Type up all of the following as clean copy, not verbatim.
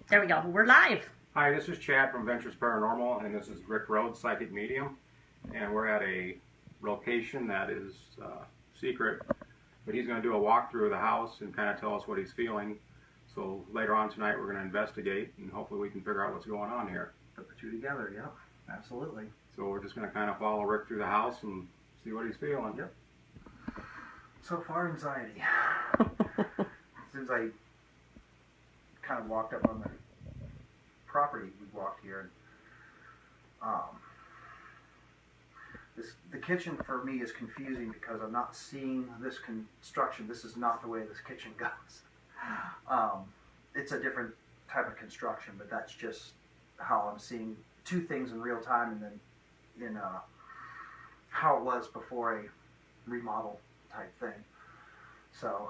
There we go. We're live. Hi, this is Chad from Ventures Paranormal, and this is Rick Rhoads, Psychic Medium. And we're at a location that is secret, but he's going to do a walkthrough of the house and kind of tell us what he's feeling. So later on tonight, we're going to investigate, and hopefully we can figure out what's going on here. Put the two together, yeah, absolutely. So we're just going to kind of follow Rick through the house and see what he's feeling. Yep. So far, anxiety. As soon as I kind of walked up on the property, we walked here, and the kitchen for me is confusing because I'm not seeing this construction. This is not the way this kitchen goes. It's a different type of construction, but that's just how I'm seeing two things in real time, and then in how it was before a remodel type thing. So,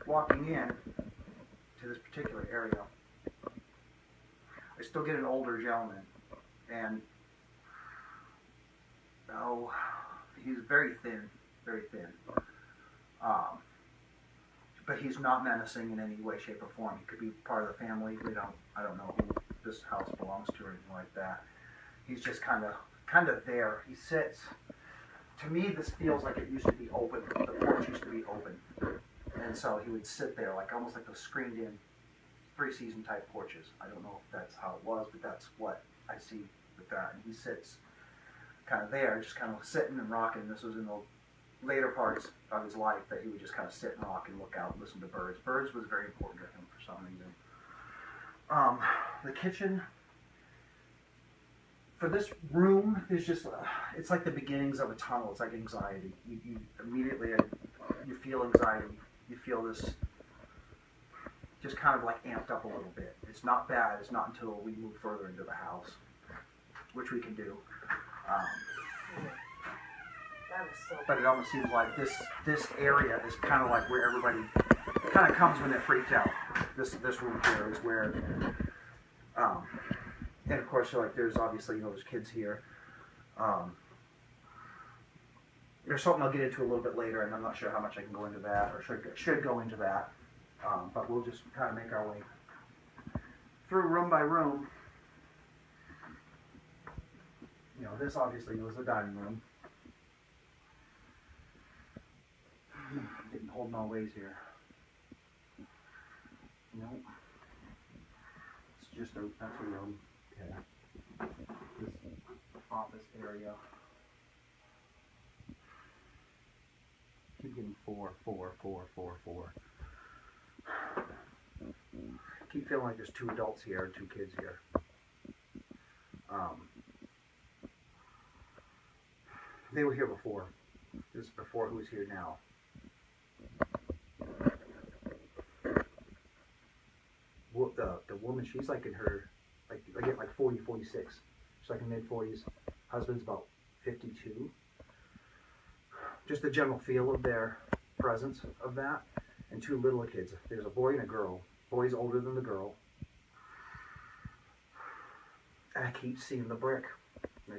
walking in to this particular area, I still get an older gentleman, and he's very thin, but he's not menacing in any way, shape, or form. He could be part of the family. I don't know who this house belongs to or anything like that. He's just kind of there. He sits. To me, this feels like it used to be open. The porch used to be open. And so he would sit there, like almost like those screened-in three-season type porches. I don't know if that's how it was, but that's what I see with that. And he sits kind of there, just kind of sitting and rocking. This was in the later parts of his life that he would just kind of sit and rock and look out and listen to birds. Birds was very important to him for some reason. The kitchen, for this room, is just, it's like the beginnings of a tunnel. It's like anxiety. You immediately, you feel anxiety. You feel this just kind of like amped up a little bit. It's not bad. It's not until we move further into the house, which we can do. But it almost seems like this area is kind of like where everybody kind of comes when they're freaked out. This room here is where, and of course, like there's obviously there's kids here. There's something I'll get into a little bit later, and I'm not sure how much I can go into that or should go into that. But we'll just kind of make our way through room by room. This obviously was the dining room. Getting holding all ways here. Nope. It's just that's a room. Okay. This office area. Keep getting 4, 4, 4, 4, 4. Keep feeling like there's 2 adults here and 2 kids here. They were here before. This is before who's here now. The woman, she's like in her, like I get like 40, 46. She's like in mid-40s. Husband's about 52. Just the general feel of their presence of that. And 2 little kids. There's a boy and a girl. Boy's older than the girl. And I keep seeing the brick.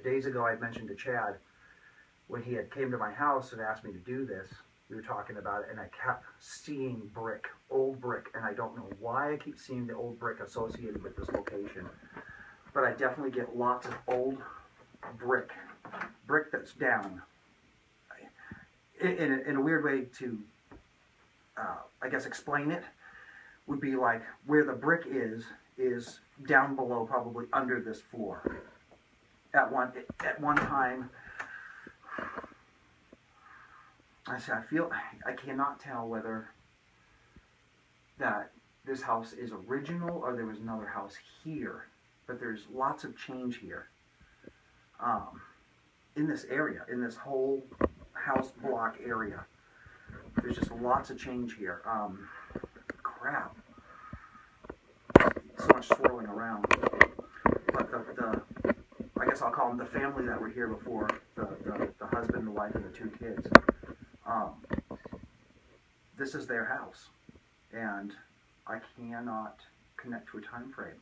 Days ago I mentioned to Chad, when he had came to my house and asked me to do this, we were talking about it, and I kept seeing brick, old brick, and I don't know why I keep seeing the old brick associated with this location. But I definitely get lots of old brick that's down. In a weird way to, I guess, explain it, would be like where the brick is down below, probably under this floor. At one time, I cannot tell whether that this house is original or there was another house here, but there's lots of change here. In this area, in this whole house block area, there's just lots of change here. Crap. So much swirling around. But I guess I'll call them the family that were here before, the husband, the wife, and the 2 kids. This is their house, and I cannot connect to a time frame.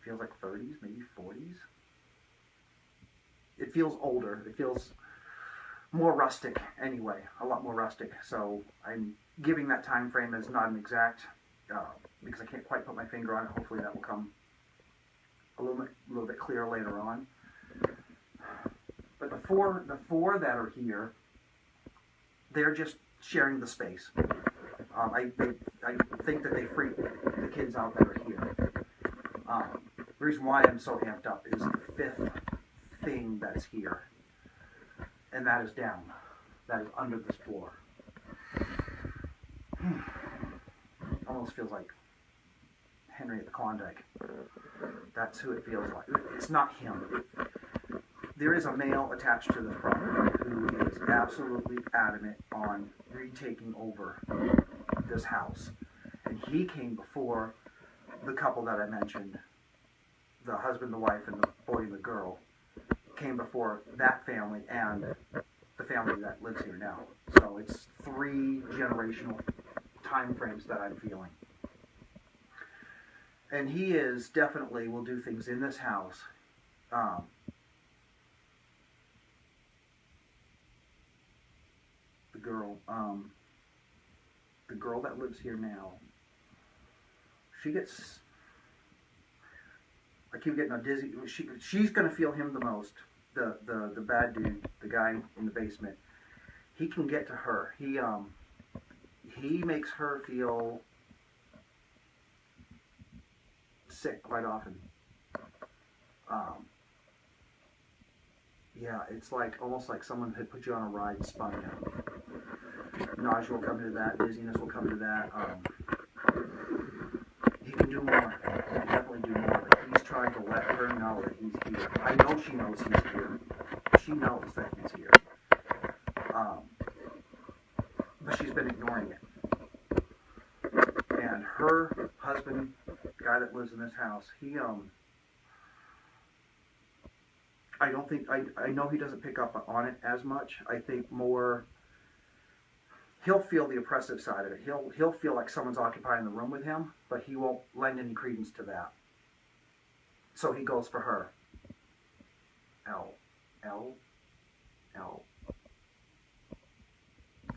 Feels like 30s, maybe 40s. It feels older. It feels more rustic anyway, a lot more rustic. So I'm giving that time frame as not an exact, because I can't quite put my finger on it. Hopefully that will come a little bit clearer later on. But the four that are here, they're just sharing the space. I think that they freak the kids out that are here. The reason why I'm so amped up is the fifth thing that's here, and that is down. That is under this floor. Almost feels like Henry at the Klondike. That's who it feels like. It's not him. There is a male attached to this property who is absolutely adamant on retaking over this house. And he came before the couple that I mentioned, the husband, the wife, and the boy and the girl, came before that family and the family that lives here now. So it's 3 generational time frames that I'm feeling. And he is definitely will do things in this house. The girl that lives here now, I keep getting a dizzy. She's gonna feel him the most. The bad dude, the guy in the basement. He can get to her. He makes her feel sick quite often. Yeah, it's like almost like someone had put you on a ride and spun you. Nausea will come to that. Dizziness will come to that. He can do more. He can definitely do more. But he's trying to let her know that he's here. I know she knows he's here. She knows that he's here. But she's been ignoring it. And her husband, the guy that lives in this house, I know he doesn't pick up on it as much. I think more, he'll feel the oppressive side of it. He'll feel like someone's occupying the room with him, but he won't lend any credence to that. So he goes for her. L.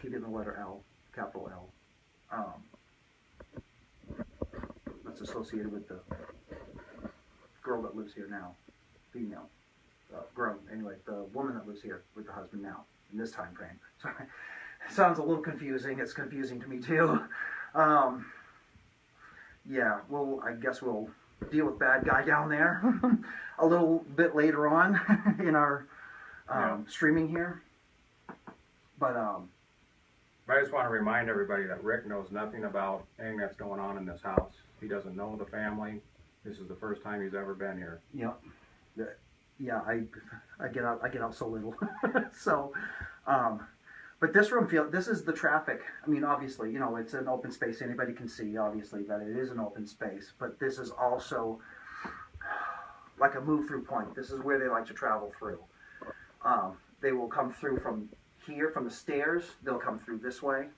Keep getting the letter L, capital L. That's associated with the girl that lives here now, female. Grown, anyway, the woman that lives here with the husband now, in this time frame. Sorry. It sounds a little confusing. It's confusing to me too. Yeah, well, I guess we'll deal with bad guy down there a little bit later on in our streaming here. But I just want to remind everybody that Rick knows nothing about anything that's going on in this house. He doesn't know the family. This is the first time he's ever been here. Yep. Yeah, I get out so little. So, but this room this is the traffic. I mean, obviously, you know, it's an open space. Anybody can see, obviously, that it is an open space. But this is also like a move-through point. This is where they like to travel through. They will come through from here, from the stairs. They'll come through this way.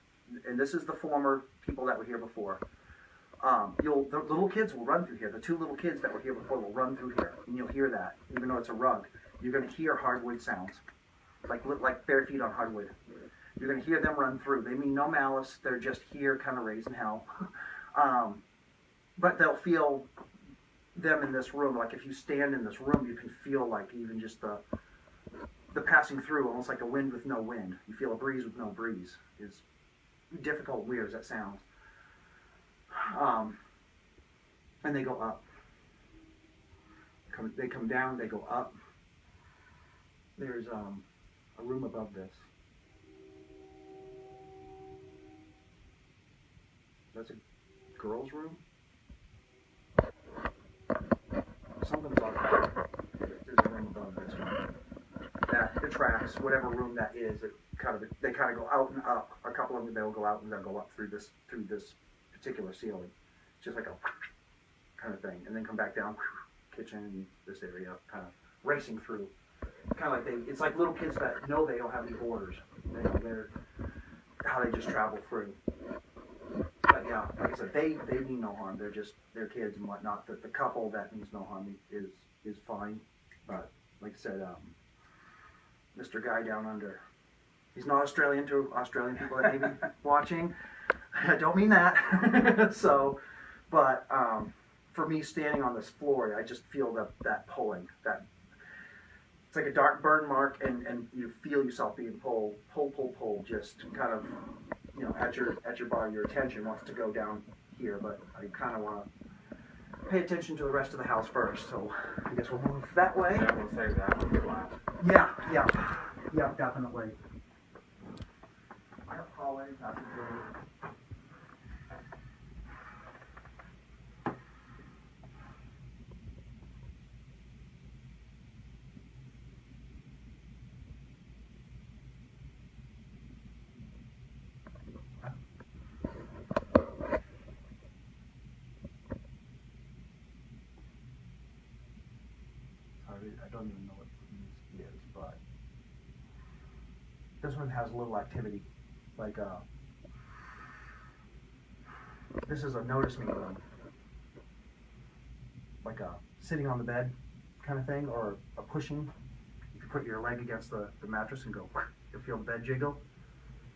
And this is the former people that were here before. The little kids will run through here. The 2 little kids that were here before will run through here, and you'll hear that, even though it's a rug. You're going to hear hardwood sounds, like bare feet on hardwood. You're going to hear them run through. They mean no malice. They're just here, kind of raising hell. But they'll feel them in this room. Like if you stand in this room, you can feel like even just the passing through, almost like a wind with no wind. You feel a breeze with no breeze. It's difficult, weird as that sounds. And they go up. They come down, they go up. There's a room above this. That's a girl's room? Something's off. There's a room above this one. That attracts whatever room that is. They kind of go out and up. A couple of them, they'll go out and they'll go up through this particular ceiling. Just like a kind of thing. And then come back down, kitchen, this area, kind of racing through. Kind of like it's like little kids that know they don't have any borders. They're how they just travel through. But yeah, like I said, they mean no harm. They're kids and whatnot. The couple that means no harm is fine. But like I said, Mr. Guy down under, He's not Australian to Australian people that may be watching. I don't mean that. So, but for me, standing on this floor, I just feel that pulling. That it's like a dark burn mark, and you feel yourself being pulled, just kind of, at your body. Your attention wants to go down here, but I kind of want to pay attention to the rest of the house first. So I guess we'll move that way. Yeah, we'll save that one for last. Yeah, definitely. Yep, hallway, passageway. I don't even know what this is, but this one has a little activity. Like this is a notice me room, like a sitting on the bed kind of thing, or a pushing. You can put your leg against the mattress and go, you'll feel the bed jiggle.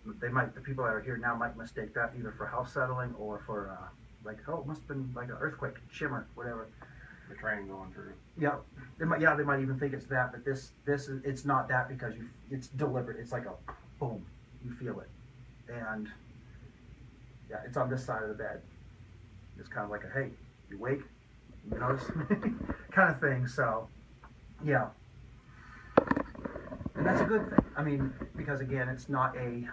The people that are here now might mistake that either for house settling or for like, oh, it must have been like an earthquake, shimmer, whatever. The train going through. Yeah, they might even think it's that, but it's not that, because it's deliberate. It's like a boom, you feel it, and yeah, it's on this side of the bed. It's kind of like a, hey, you awake, you notice, kind of thing. So yeah, and that's a good thing. I mean, because again, it's not a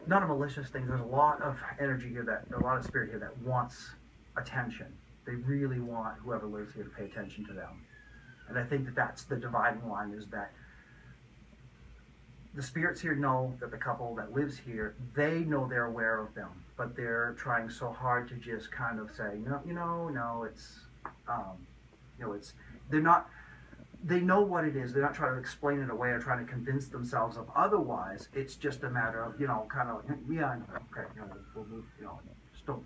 malicious thing. There's a lot of energy here, a lot of spirit here that wants attention. They really want whoever lives here to pay attention to them. And I think that's the dividing line, is that the spirits here know that the couple that lives here, they know they're aware of them, but they're trying so hard to just kind of say, no, it's, they're not, they know what it is. They're not trying to explain it away or trying to convince themselves of otherwise. It's just a matter of, kind of like, yeah, I know, okay, we'll move, just don't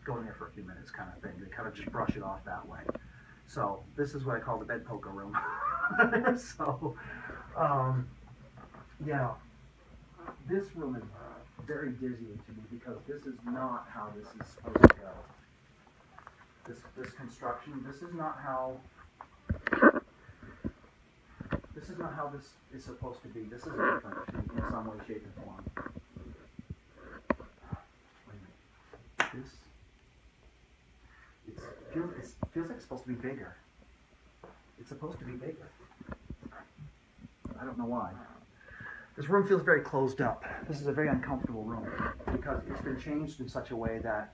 go in there for a few minutes kind of thing. They kind of just brush it off that way. So this is what I call the bed poker room. So, yeah, this room is very dizzying to me, because this is not how this is supposed to go. This construction, this is not how this is supposed to be. This is different in some way, shape, and form. This. It feels like it's supposed to be bigger. It's supposed to be bigger. I don't know why. This room feels very closed up. This is a very uncomfortable room, because it's been changed in such a way that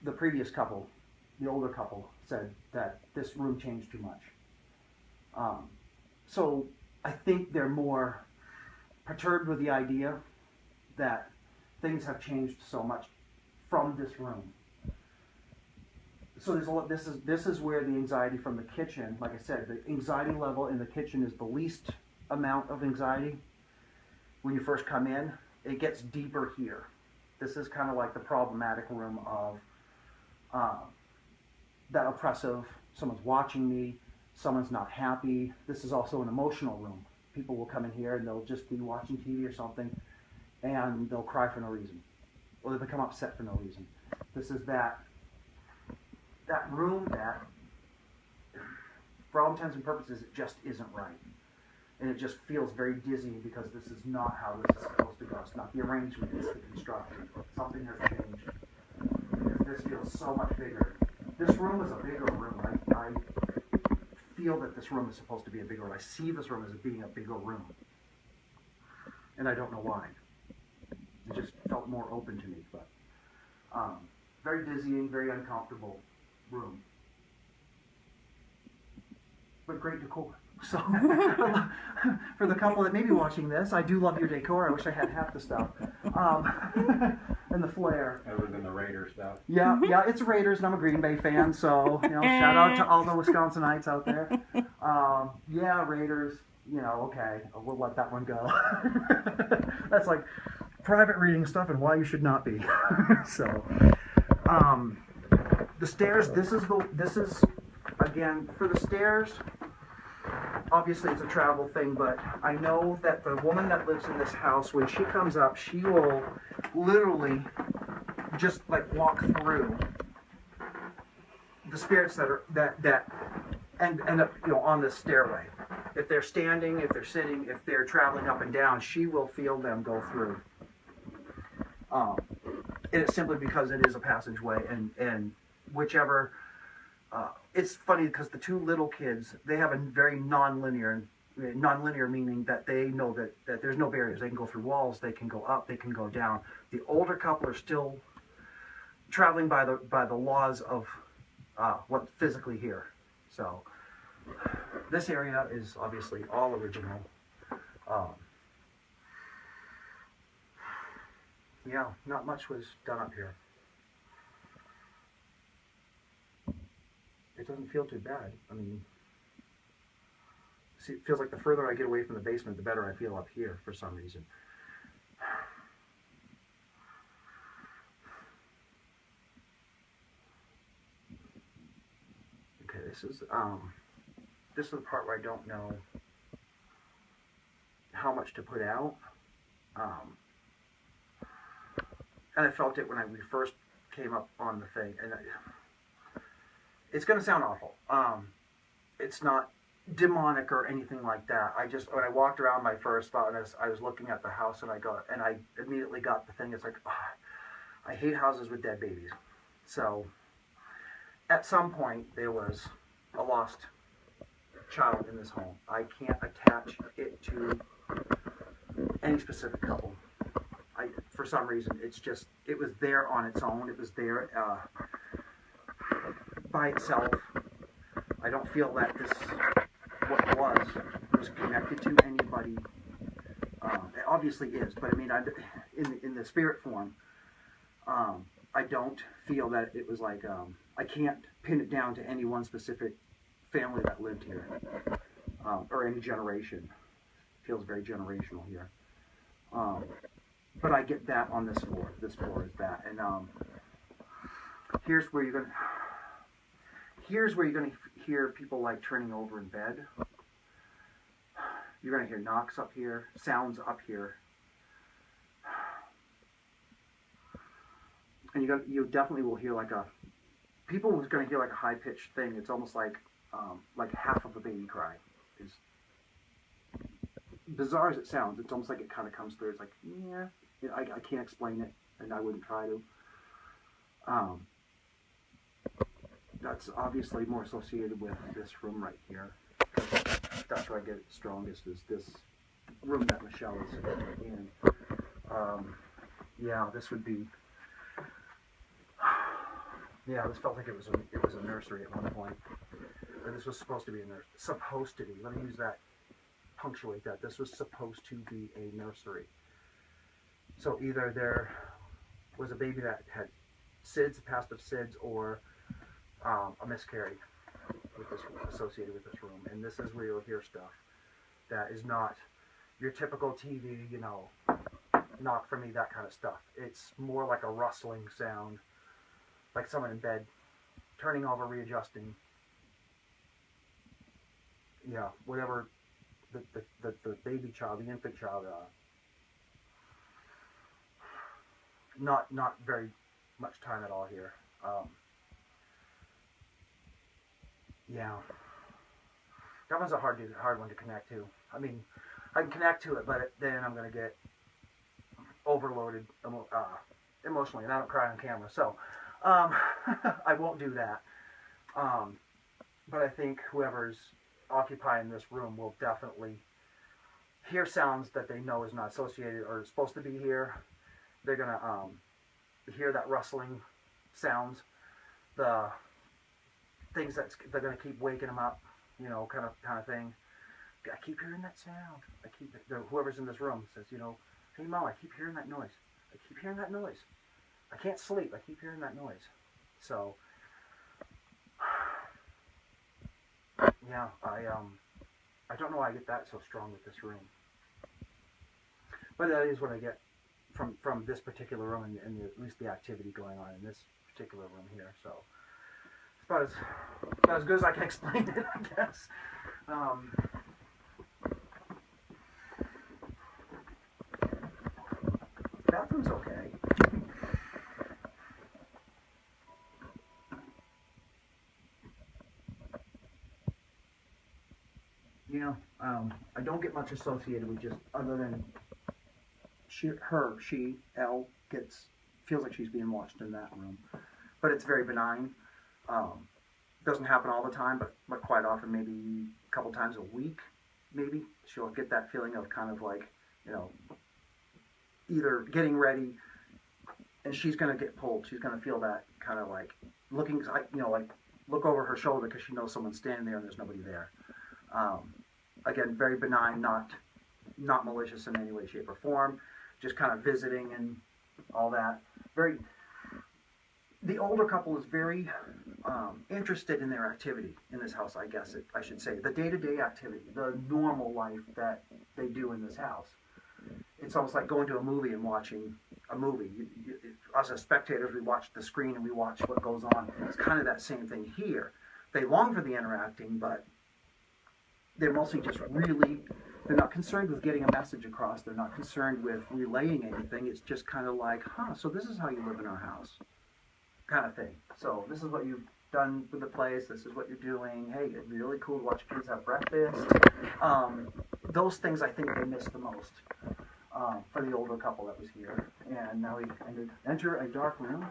the previous couple, the older couple, said that this room changed too much. So I think they're more perturbed with the idea that things have changed so much from this room. So there's a lot. This is where the anxiety from the kitchen, like I said, the anxiety level in the kitchen is the least amount of anxiety. When you first come in, it gets deeper here. This is kind of like the problematic room of that oppressive. Someone's watching me. Someone's not happy. This is also an emotional room. People will come in here and they'll just be watching TV or something, and they'll cry for no reason, or they'll become upset for no reason. This is that room that, for all intents and purposes, it just isn't right. And it just feels very dizzying, because this is not how this is supposed to go. It's not the arrangement, it's the construction. Something has changed. This feels so much bigger. This room is a bigger room. I feel that this room is supposed to be a bigger room. I see this room as being a bigger room. And I don't know why. It just felt more open to me. But very dizzying, very uncomfortable room. But great decor. So, for the couple that may be watching this, I do love your decor. I wish I had half the stuff. And the flair. Other than the Raiders stuff. Yeah, it's Raiders, and I'm a Green Bay fan, so, shout out to all the Wisconsinites out there. Yeah, Raiders, okay, we'll let that one go. That's like private reading stuff and why you should not be. So, the stairs, this is, again, for the stairs, obviously it's a travel thing, but I know that the woman that lives in this house, when she comes up, she will literally just like walk through the spirits that are that end up, you know, on the stairway. If they're standing, if they're sitting, if they're traveling up and down, she will feel them go through. And it's simply because it is a passageway, and whichever. It's funny because the two little kids, they have a very non-linear meaning that they know that there's no barriers. They can go through walls, they can go up, they can go down. The older couple are still traveling by the laws of what's physically here. So this area is obviously all original. Yeah, not much was done up here. It doesn't feel too bad. I mean, see, it feels like the further I get away from the basement, the better I feel up here for some reason. Okay, this is the part where I don't know how much to put out. And I felt it when we first came up on the thing, and it's going to sound awful. It's not demonic or anything like that. When I walked around, my first thought is I was looking at the house, and I immediately got the thing. It's like, I hate houses with dead babies. So at some point there was a lost child in this home. I can't attach it to any specific couple. For some reason, it was there on its own. It was there by itself. I don't feel that what was connected to anybody. It obviously is, but I mean, in the spirit form, I don't feel that it was like, I can't pin it down to any one specific family that lived here, or any generation. It feels very generational here. But I get that on this floor. This floor is that, and here's where you're gonna hear people like turning over in bed. You're gonna hear knocks up here, sounds up here, and you definitely will hear people are gonna hear like a high pitched thing. It's almost like half of a baby cry. Is bizarre as it sounds. It's almost like it kind of comes through. It's like, yeah. I can't explain it, and I wouldn't try to. That's obviously more associated with this room right here. That's where I get it strongest, is this room that Michelle is in. Yeah, this would be. Yeah, this felt like it was a nursery at one point. Or this was supposed to be a nursery. Supposed to be. Let me use that. Punctuate that. This was supposed to be a nursery. So either there was a baby that had SIDS, past of SIDS, or a miscarriage associated with this room. And this is where you'll hear stuff that is not your typical TV, knock for me, that kind of stuff. It's more like a rustling sound, like someone in bed, turning over, readjusting. Yeah, whatever the baby child, the infant child, not very much time at all here. Yeah, that one's a hard one to connect to. I mean, I can connect to it, but then I'm going to get overloaded emotionally, and I don't cry on camera, so I won't do that. But I think whoever's occupying this room will definitely hear sounds that they know is not associated or is supposed to be here. They're going to hear that rustling sounds, the things they're going to keep waking them up, kind of thing. I keep hearing that sound. Whoever's in this room says, hey Mom, I keep hearing that noise. I keep hearing that noise. I can't sleep. I keep hearing that noise. So, yeah, I don't know why I get that so strong with this room. But that is what I get from this particular room and at least the activity going on in this particular room here. So it's about as good as I can explain it, I guess. bathroom's okay. You know, I don't get much associated with just other than Elle feels like she's being watched in that room, but it's very benign. Doesn't happen all the time, but quite often, maybe a couple times a week, maybe she'll get that feeling of kind of like, you know, either getting ready, and she's gonna get pulled. She's gonna feel that kind of like looking, you know, like look over her shoulder because she knows someone's standing there and there's nobody there. Again, very benign, not malicious in any way, shape, or form. Just kind of visiting and all that. The older couple is very interested in their activity in this house, I guess I should say. The day-to-day activity, the normal life that they do in this house. It's almost like going to a movie and watching a movie. Us as spectators, we watch the screen and we watch what goes on. It's kind of that same thing here. They long for the interacting, but they're mostly just they're not concerned with getting a message across. They're not concerned with relaying anything. It's just kind of like, so this is how you live in our house, kind of thing. So this is what you've done with the place. This is what you're doing. Hey, it'd be really cool to watch kids have breakfast. Those things I think they miss the most for the older couple that was here. And now we enter a dark room.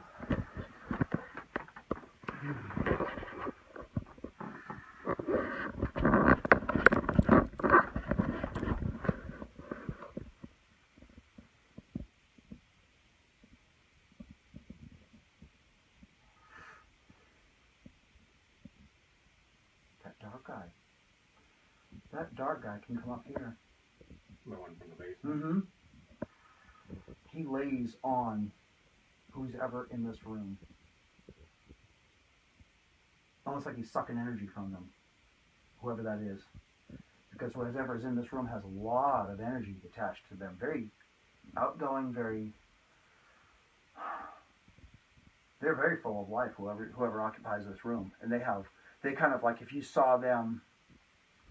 That dark guy can come up here. The one from the basement? Mm-hmm. He lays on who's ever in this room. Almost like he's sucking energy from them, whoever that is. Because whoever's in this room has a lot of energy attached to them. Very outgoing, they're very full of life, whoever occupies this room. And they kind of like, if you saw them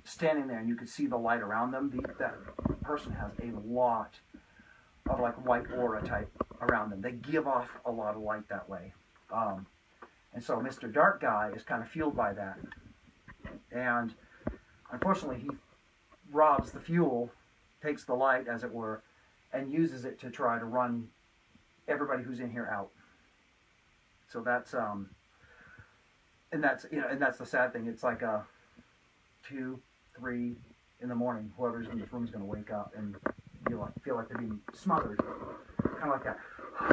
standing there and you could see the light around them, that person has a lot of like white aura type around them. They give off a lot of light that way. And so Mr. Dark Guy is kind of fueled by that. And unfortunately, he robs the fuel, takes the light, as it were, and uses it to try to run everybody who's in here out. So that's and that's the sad thing. It's like 2, 3 in the morning. Whoever's in this room is going to wake up and feel like they're being smothered, kind of like that.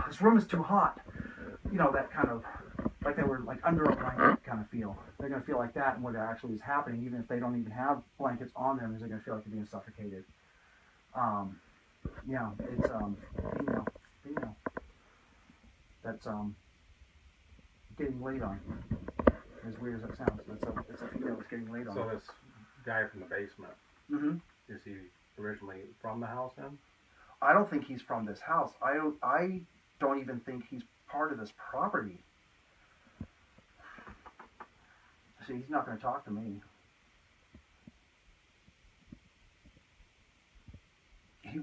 This room is too hot. You know, that kind of like they were like under a blanket kind of feel. They're going to feel like that, and what actually is happening, even if they don't even have blankets on them, is they're going to feel like they're being suffocated. Yeah, it's female. That's getting laid on. As weird as that sounds, it's a female that's getting laid on. So this guy from the basement, mm-hmm. Is he originally from the house then? I don't think he's from this house. I don't even think he's part of this property. See, he's not going to talk to me. He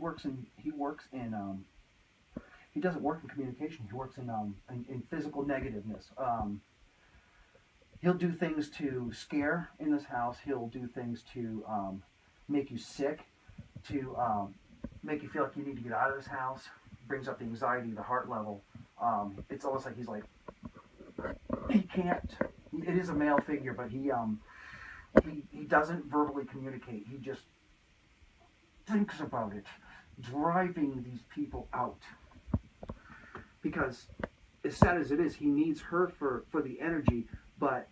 doesn't work in communication. He works in physical negativeness. He'll do things to scare in this house. He'll do things to make you sick, to make you feel like you need to get out of this house. Brings up the anxiety, the heart level. It's almost like he can't. It is a male figure, but he doesn't verbally communicate. He just thinks about it, driving these people out. Because as sad as it is, he needs her for the energy, but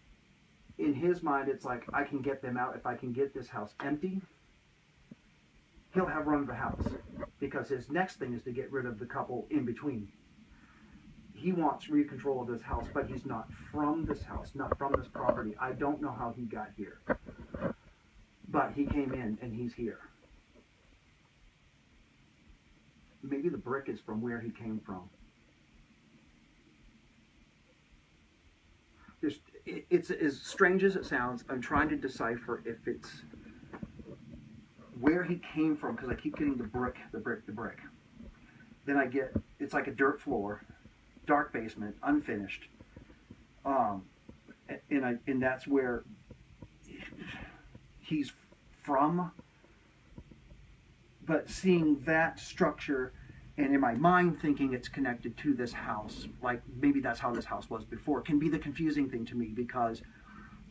in his mind, it's like, I can get them out. If I can get this house empty, he'll have run the house. Because his next thing is to get rid of the couple in between. He wants control of this house, but he's not from this house, not from this property. I don't know how he got here. But he came in, and he's here. Maybe the brick is from where he came from. It's as strange as it sounds. I'm trying to decipher if it's where he came from, because I keep getting the brick. then I get, it's like a dirt floor, dark basement, unfinished. And that's where he's from. But seeing that structure, and in my mind thinking it's connected to this house, like maybe that's how this house was before, can be the confusing thing to me, because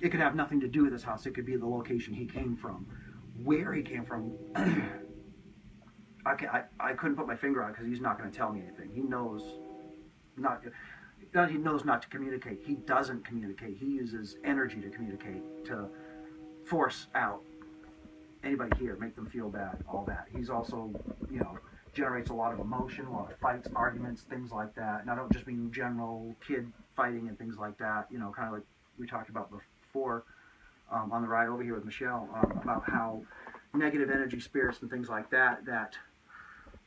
it could have nothing to do with this house. It could be the location he came from. Where he came from, I couldn't put my finger on it, because he's not going to tell me anything. He knows not to communicate. He doesn't communicate. He uses energy to communicate, to force out anybody here, make them feel bad, all that. He's also, generates a lot of emotion, a lot of fights, arguments, things like that. And I don't just mean general kid fighting and things like that, kind of like we talked about before on the ride over here with Michelle, about how negative energy spirits and things like that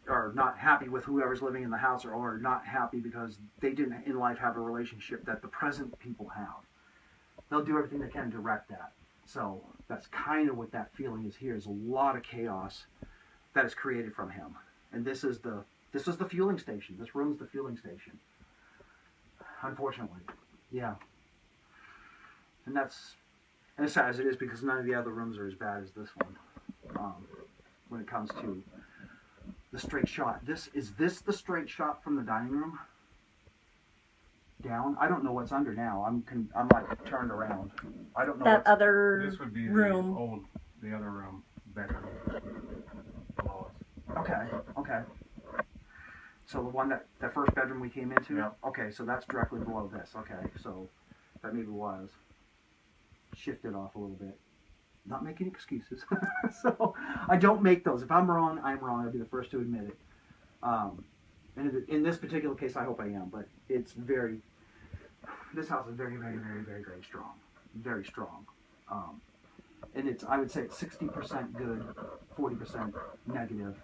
are not happy with whoever's living in the house, or are not happy because they didn't in life have a relationship that the present people have. They'll do everything they can to wreck that. So that's kind of what that feeling is here, is a lot of chaos that is created from him. And this is the fueling station. This room's the fueling station. Unfortunately. Yeah. And as sad as it is, because none of the other rooms are as bad as this one. When it comes to the straight shot. Is this the straight shot from the dining room? Down? I don't know what's under now. I'm like turned around. I don't know. That other This would be room. the other room, bedroom below us. Okay. So the one that first bedroom we came into? Yeah. Okay, so that's directly below this. Okay, so that maybe was shifted off a little bit. Not making excuses. So I don't make those. If I'm wrong, I'm wrong. I'll be the first to admit it. And in this particular case, I hope I am. But it's this house is very, very, very, very, very strong. Very strong. And I would say it's 60% good, 40% negative.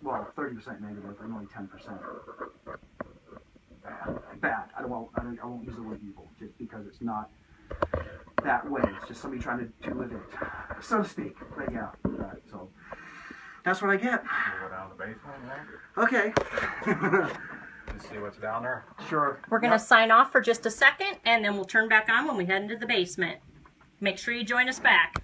Well, 30% negative, and only 10% bad. I won't use the word evil, just because it's not that way. It's just somebody trying to live it, so to speak. But yeah, so that's what I get. We'll go down to the basement, right? Okay. Let's see what's down there. Sure. We're going to sign off for just a second, and then we'll turn back on when we head into the basement. Make sure you join us back.